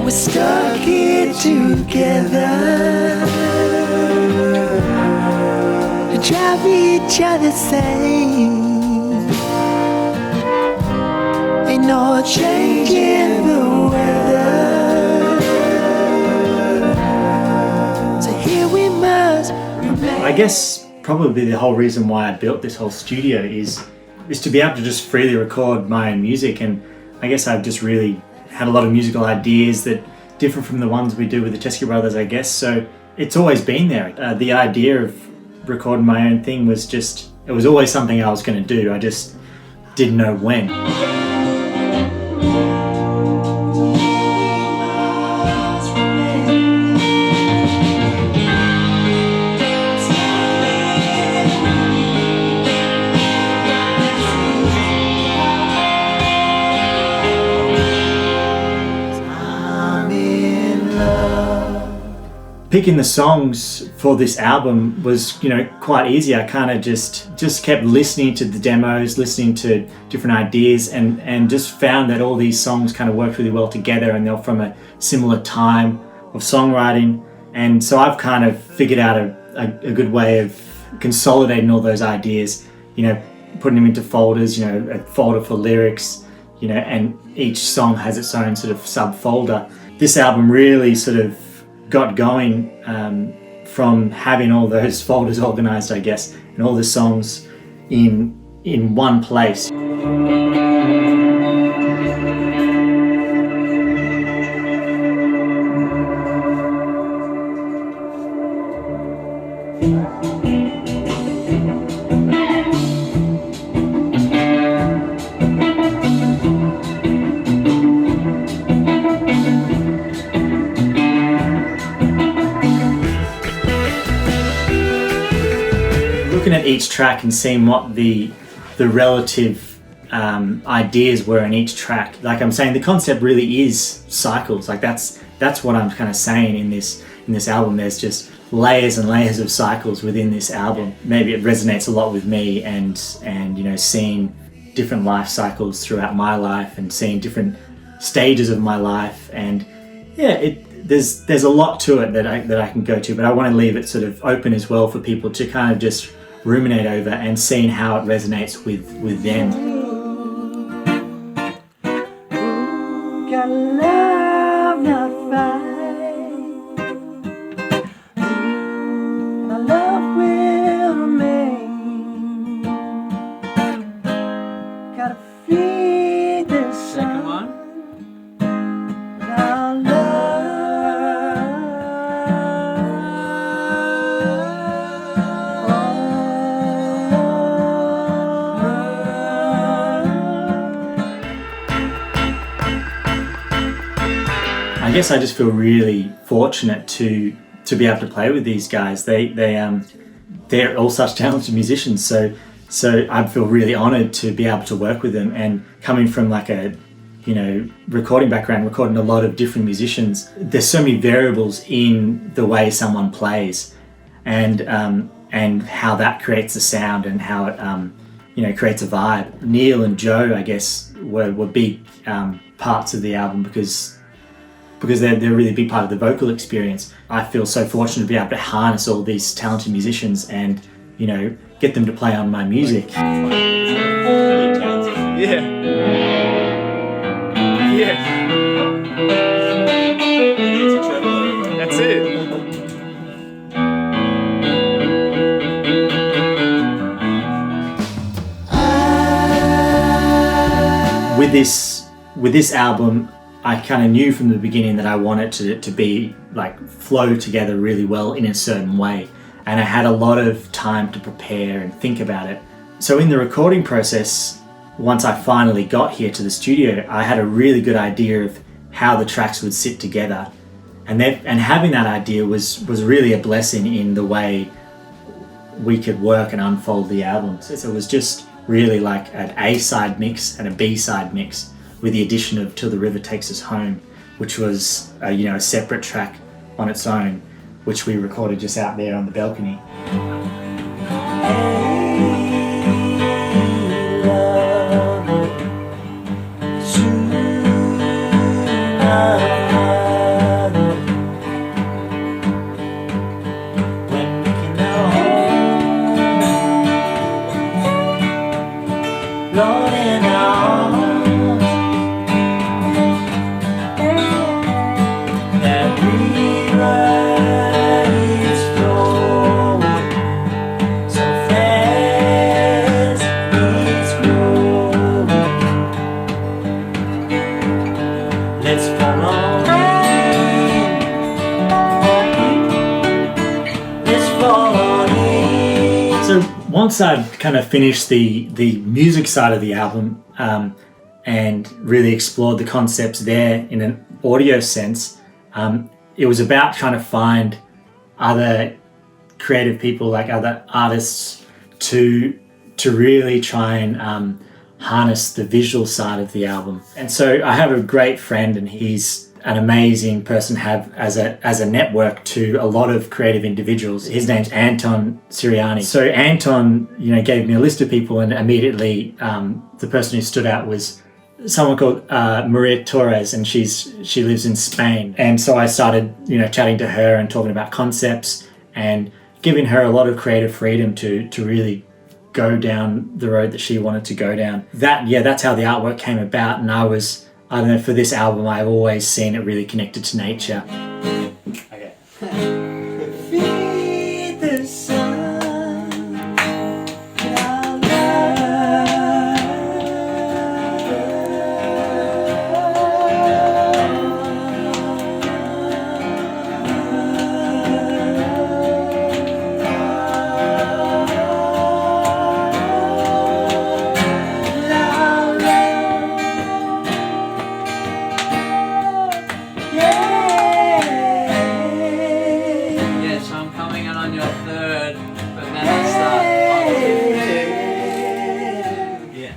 we're stuck here together to drive each other sane. Ain't no change in the weather, so here we must remain. I guess probably the whole reason why I built this whole studio is to be able to just freely record my own music, and I guess I've just really had a lot of musical ideas that different from the ones we do with the Teskey brothers, I guess. So it's always been there. The idea of recording my own thing was just, it was always something I was going to do. I just didn't know when. Picking the songs for this album was, quite easy. I kind of just kept listening to the demos, listening to different ideas, and just found that all these songs kind of worked really well together, and they're from a similar time of songwriting. And so I've kind of figured out a good way of consolidating all those ideas, putting them into folders, a folder for lyrics, and each song has its own sort of subfolder. This album really sort of got going from having all those folders organized, I guess, and all the songs in one place. Looking at each track and seeing what the relative ideas were in each track. Like I'm saying, the concept really is cycles. Like that's what I'm kind of saying in this album. There's just layers and layers of cycles within this album. Maybe it resonates a lot with me, and seeing different life cycles throughout my life and seeing different stages of my life. And yeah, there's a lot to it that I can go to, but I want to leave it sort of open as well for people to kind of just ruminate over and seeing how it resonates with them. Got love not fight, my love will remain. Gotta feed this sun. Come on. Our I guess I just feel really fortunate to be able to play with these guys. They're all such talented musicians, so I feel really honoured to be able to work with them. And coming from like a recording background, recording a lot of different musicians, there's so many variables in the way someone plays, and how that creates a sound and how it creates a vibe. Neil and Joe, I guess, were big parts of the album because they're a really big part of the vocal experience. I feel so fortunate to be able to harness all these talented musicians and, get them to play on my music. That's it. With this album, I kind of knew from the beginning that I wanted it to be like flow together really well in a certain way, and I had a lot of time to prepare and think about it. So in the recording process, once I finally got here to the studio, I had a really good idea of how the tracks would sit together, and having that idea was really a blessing in the way we could work and unfold the album. So it was just really like an A-side mix and a B-side mix, with the addition of Till the River Takes Us Home, which was a separate track on its own, which we recorded just out there on the balcony. floating out. That river is flowing so fast, it's growing. Let's follow it. Let's follow it. So once I'd kind of finished the music side of the album and really explored the concepts there in an audio sense, it was about trying to find other creative people, like other artists, to really try and harness the visual side of the album. And so I have a great friend, and he's an amazing person to have as a network to a lot of creative individuals. His name's Anton Siriani. So Anton, gave me a list of people, and immediately the person who stood out was someone called Maria Torres, and she lives in Spain. And so I started, chatting to her and talking about concepts and giving her a lot of creative freedom to really go down the road that she wanted to go down. That's how the artwork came about. And I don't know, for this album, I've always seen it really connected to nature. Okay. Feed the sun, la, yeah, so I'm coming in on your third, but then I start on yeah.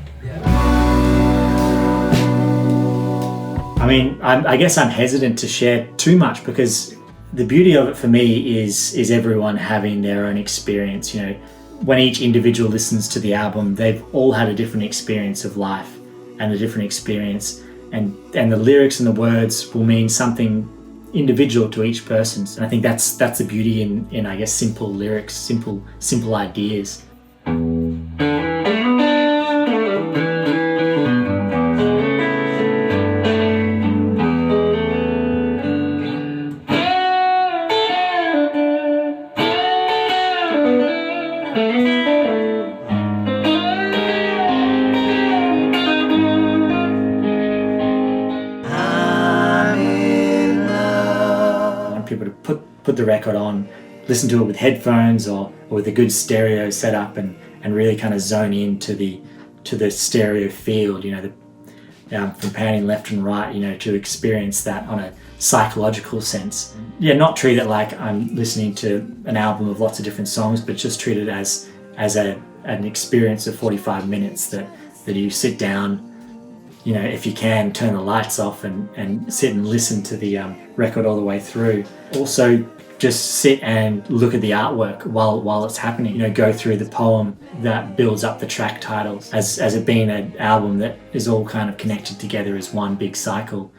I mean, I guess I'm hesitant to share too much, because the beauty of it for me is everyone having their own experience. When each individual listens to the album, they've all had a different experience of life and a different experience, and the lyrics and the words will mean something individual to each person. And I think that's the beauty in I guess simple lyrics, simple ideas. People to put the record on, listen to it with headphones or with a good stereo setup, and really kind of zone into the stereo field, from panning left and right, to experience that on a psychological sense. Not treat it like I'm listening to an album of lots of different songs, but just treat it as an experience of 45 minutes that you sit down, if you can, turn the lights off and sit and listen to the record all the way through. Also, just sit and look at the artwork while it's happening. Go through the poem that builds up the track titles as it being an album that is all kind of connected together as one big cycle.